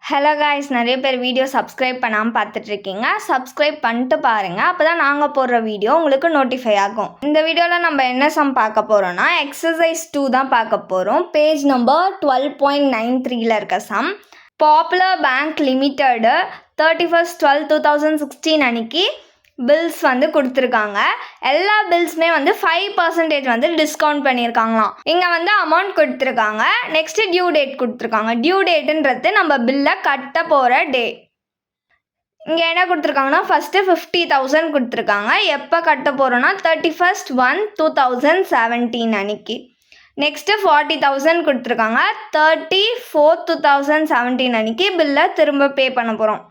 Hello guys, நிறைய பேர் video subscribe பண்ணாமல் பார்த்துட்ருக்கீங்க. சப்ஸ்கிரைப் பண்ணிட்டு பாருங்கள், அப்போ தான் நாங்கள் போடுற வீடியோ உங்களுக்கு நோட்டிஃபை ஆகும். இந்த வீடியோவில் நம்ம என்ன சம் பார்க்க போகிறோன்னா எக்ஸசைஸ் 2 தான் பார்க்க போகிறோம். பேஜ் நம்பர் 12.93 இருக்க சம். பாப்புலர் பேங்க் லிமிட்டெடு 31/12/2016 அன்னைக்கு பில்ஸ் கொடுத்துருக்காங்க. எல்லா பில்ஸுமே 5% டிஸ்கவுண்ட் பண்ணியிருக்காங்களாம். இங்கே அமௌண்ட் கொடுத்துருக்காங்க. நெக்ஸ்ட்டு டியூ டேட் கொடுத்துருக்காங்க. டியூ டேட்டுன்றது நம்ம பில்லை கட்ட போகிற டே. இங்கே என்ன கொடுத்துருக்காங்கன்னா ஃபஸ்ட்டு 50,000 கொடுத்துருக்காங்க. எப்போ கட்ட போகிறோன்னா 31/1/2017 அன்னைக்கு. நெக்ஸ்ட்டு 40,000 கொடுத்துருக்காங்க. 30/4/2017 அன்னைக்கு பில்லை திரும்ப பே பண்ண போகிறோம்.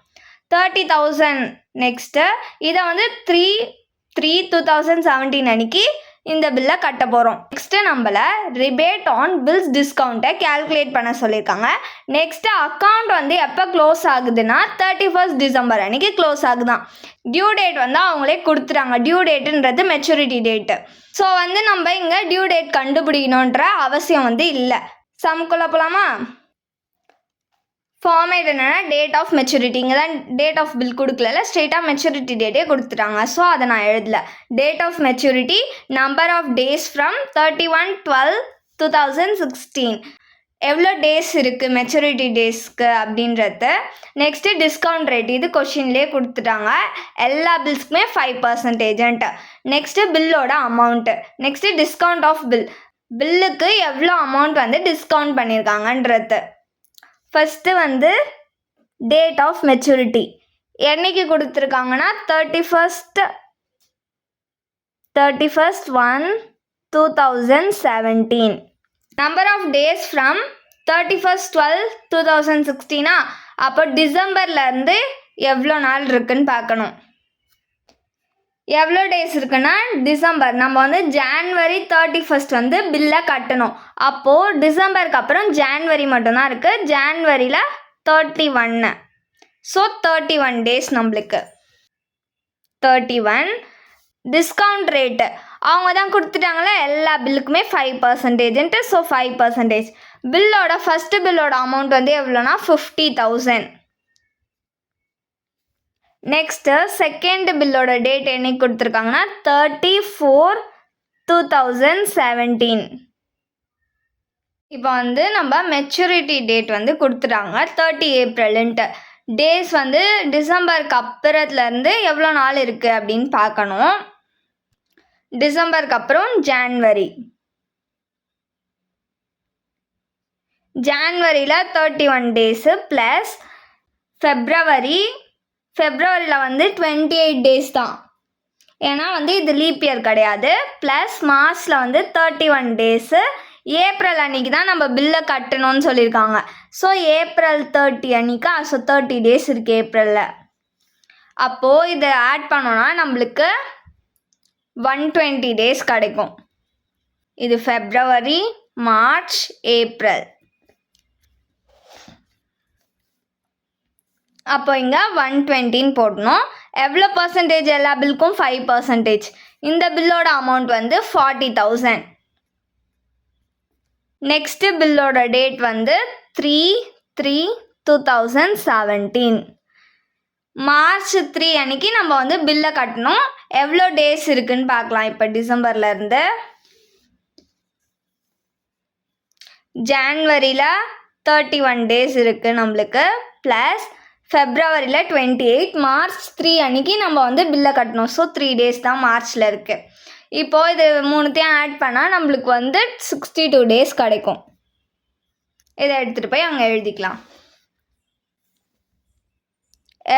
30,000 நெக்ஸ்ட்டு இதை 3/3/2017 அன்னைக்கு இந்த பில்லை கட்ட போகிறோம். நெக்ஸ்ட்டு நம்மளை ரிபேட் ஆன் பில்ஸ் டிஸ்கவுண்ட்டை கேல்குலேட் பண்ண சொல்லியிருக்காங்க. நெக்ஸ்ட்டு அக்கௌண்ட் எப்போ க்ளோஸ் ஆகுதுன்னா 31 டிசம்பர் அன்னைக்கு க்ளோஸ் ஆகுதான். டியூ டேட் அவங்களே கொடுத்துறாங்க. டியூ டேட்டுன்றது மெச்சூரிட்டி டேட்டு. ஸோ நம்ம இங்கே டியூ டேட் கண்டுபிடிக்கணுன்ற அவசியம் இல்லை. சம்குள்ளே போகலாமா? ஃபார்மேட் என்னென்னா டேட் ஆஃப் மெச்சூரிட்டி. இங்கே தான் டேட் ஆஃப் பில் கொடுக்கல, ஸ்ட்ரெயிட்டாக மெச்சூரிட்டி டேட்டே கொடுத்துட்டாங்க. ஸோ அதை நான் எழுதல. Date of maturity, number of days from 31/12/2016. எவ்வளோ டேஸ் இருக்குது மெச்சூரிட்டி டேஸ்க்கு அப்படின்றது. நெக்ஸ்ட்டு டிஸ்கவுண்ட் ரேட், இது கொஷின்லேயே கொடுத்துட்டாங்க. எல்லா பில்ஸ்க்குமே 5%. நெக்ஸ்ட்டு பில்லோட amount. Next discount of bill, பில்லுக்கு எவ்வளோ அமௌண்ட் டிஸ்கவுண்ட் பண்ணியிருக்காங்கன்றது. ஃபஸ்ட்டு டேட் ஆஃப் மெச்சூரிட்டி என்னைக்கு கொடுத்துருக்காங்கன்னா 31/1/2017. Number of days from 31/12/2016. அப்போ டிசம்பர்லேருந்து எவ்வளோ நாள் இருக்குன்னு பார்க்கணும். எவ்வளோ டேஸ் இருக்குன்னா டிசம்பர் நம்ம ஜான்வரி 31 பில்லை கட்டணும். அப்போது டிசம்பருக்கு அப்புறம் ஜான்வரி மட்டும்தான் இருக்குது. ஜான்வரியில் 31. ஸோ 31 டேஸ் நம்மளுக்கு. 31 டிஸ்கவுண்ட் ரேட்டு அவங்க தான் கொடுத்துட்டாங்களே எல்லா பில்லுக்குமே 5%. ஸோ 5%. ஃபஸ்ட்டு பில்லோட அமௌண்ட் எவ்வளோனா 50,000. நெக்ஸ்ட்டு செகண்ட் பில்லோட டேட் என்னைக்கு கொடுத்துருக்காங்கன்னா 34/2017. இப்போ நம்ம மெச்சூரிட்டி டேட் கொடுத்துட்டாங்க 30 ஏப்ரல்ன்ட்டு. டேஸ் டிசம்பருக்கு அப்புறத்துலேருந்து எவ்வளோ நாள் இருக்குது அப்படின்னு பார்க்கணும். டிசம்பருக்கு அப்புறம் ஜான்வரியில் 31 டேஸு ப்ளஸ் ஃபெப்ரவரியில் 28 டேஸ் தான். ஏன்னா இது லீப் இயர் கிடையாது. ப்ளஸ் மார்ச்சில் 31 டேஸு. ஏப்ரல் அன்றைக்கி தான் நம்ம பில்லை கட்டணும்னு சொல்லியிருக்காங்க. So April 30 அன்றைக்கா. ஸோ 30 டேஸ் இருக்குது ஏப்ரலில். அப்போது இதை ஆட் பண்ணோன்னா நம்மளுக்கு 120 டேஸ் கிடைக்கும். இது ஃபெப்ரவரி, மார்ச், ஏப்ரல். அப்போ இங்கே 120 போடணும். எவ்வளோ பர்சன்டேஜ் எல்லா பில்லுக்கும் 5%. இந்த பில்லோட அமௌண்ட் 40,000. நெக்ஸ்ட்டு பில்லோட டேட் 3/3/2017. மார்ச் 3 அன்னைக்கு நம்ம பில்லை கட்டணும். எவ்வளோ டேஸ் இருக்குன்னு பார்க்கலாம். இப்போ டிசம்பர்லேருந்து ஜான்வரியில் 31 டேஸ் இருக்குது நம்மளுக்கு. ப்ளஸ் ஃபெப்ரவரியில் 28, மார்ச் 3 அன்றைக்கி நம்ம பில்லை கட்டணும். ஸோ 3 டேஸ் தான் மார்ச்சில் இருக்குது. இப்போது இது மூணுத்தையும் ஆட் பண்ணால் நம்மளுக்கு 62 டேஸ் கிடைக்கும். இதை எடுத்துகிட்டு போய் அங்கே எழுதிக்கலாம்.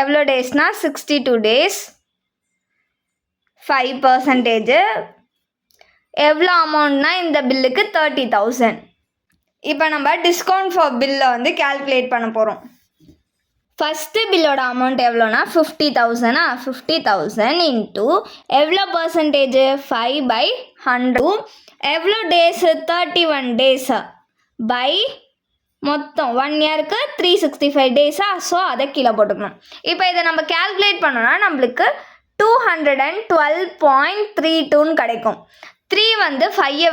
எவ்வளோ டேஸ்னால் 62 டேஸ், 5%. எவ்வளோ அமௌண்ட்னா இந்த பில்லுக்கு 30,000. இப்போ நம்ம டிஸ்கவுண்ட் ஃபார் பில்லை கேல்குலேட் பண்ண போகிறோம். ஃபஸ்ட்டு பில்லோட அமௌண்ட் எவ்வளோனா 50,000. 50,000 இன்ட்டு எவ்வளோ பர்சன்டேஜு 5/100. எவ்வளோ டேஸு 31 டேஸு பை மொத்தம் 1 இயருக்கு 365 டேஸா. ஸோ அதை கீழே போட்டுக்கணும். இப்போ இதை நம்ம கேல்குலேட் பண்ணோன்னா நம்மளுக்கு 212.32 கிடைக்கும். 3 5ஐ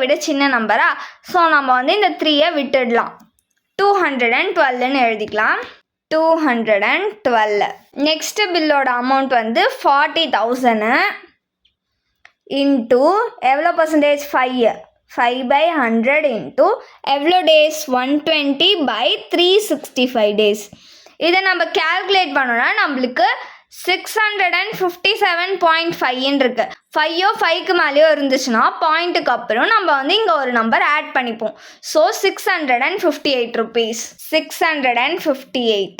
விட சின்ன நம்பரா. ஸோ நம்ம இந்த 3ஐ விட்டுடலாம். 212ன்னு எழுதிக்கலாம். 212. நெக்ஸ்ட் பில்லோட அமௌண்ட் வந்து 40,000 இன்ட்டு எவ்வளோ பர்சன்டேஜ் 5/100 இன்ட்டு எவ்வளோ டேஸ் 120/365 டேஸ். இதை நம்ம கேல்குலேட் பண்ணோன்னா நம்மளுக்கு 657.5 இருக்கு. 5க்கு மேலேயோ இருந்துச்சுன்னா பாயிண்ட்டுக்கு அப்புறம் நம்ம வந்து இங்கே ஒரு நம்பர் ஆட் பண்ணிப்போம். So 658 rupees. 658.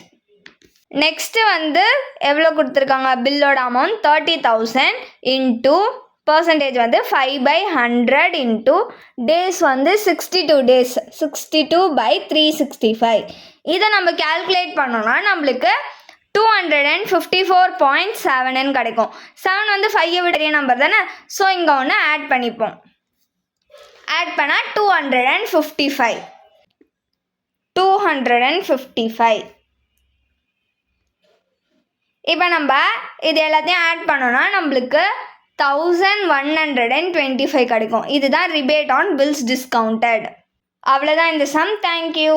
நெக்ஸ்ட்டு வந்து எவ்வளோ கொடுத்துருக்காங்க பில்லோட அமௌண்ட் 30,000 இன்ட்டு பர்சன்டேஜ் வந்து 5/100 இன்ட்டு டேஸ் வந்து 62 டேஸ். 62/365. இதை நம்ம கேல்குலேட் பண்ணோன்னா நம்மளுக்கு 254.7 கிடைக்கும். 7 வந்து 5 விட பெரிய நம்பர் தானே. ஸோ இங்கே ஒன்று ஆட் பண்ணிப்போம். ஆட் பண்ணால் 255. 255. இப்போ நம்ம இது எல்லாத்தையும் ஆட் பண்ணோன்னா நம்மளுக்கு 1125 கிடைக்கும். இதுதான் ரிபேட் ஆன் பில்ஸ் டிஸ்கவுண்டட். அவ்வளோதான் இந்த சம். தேங்க்யூ.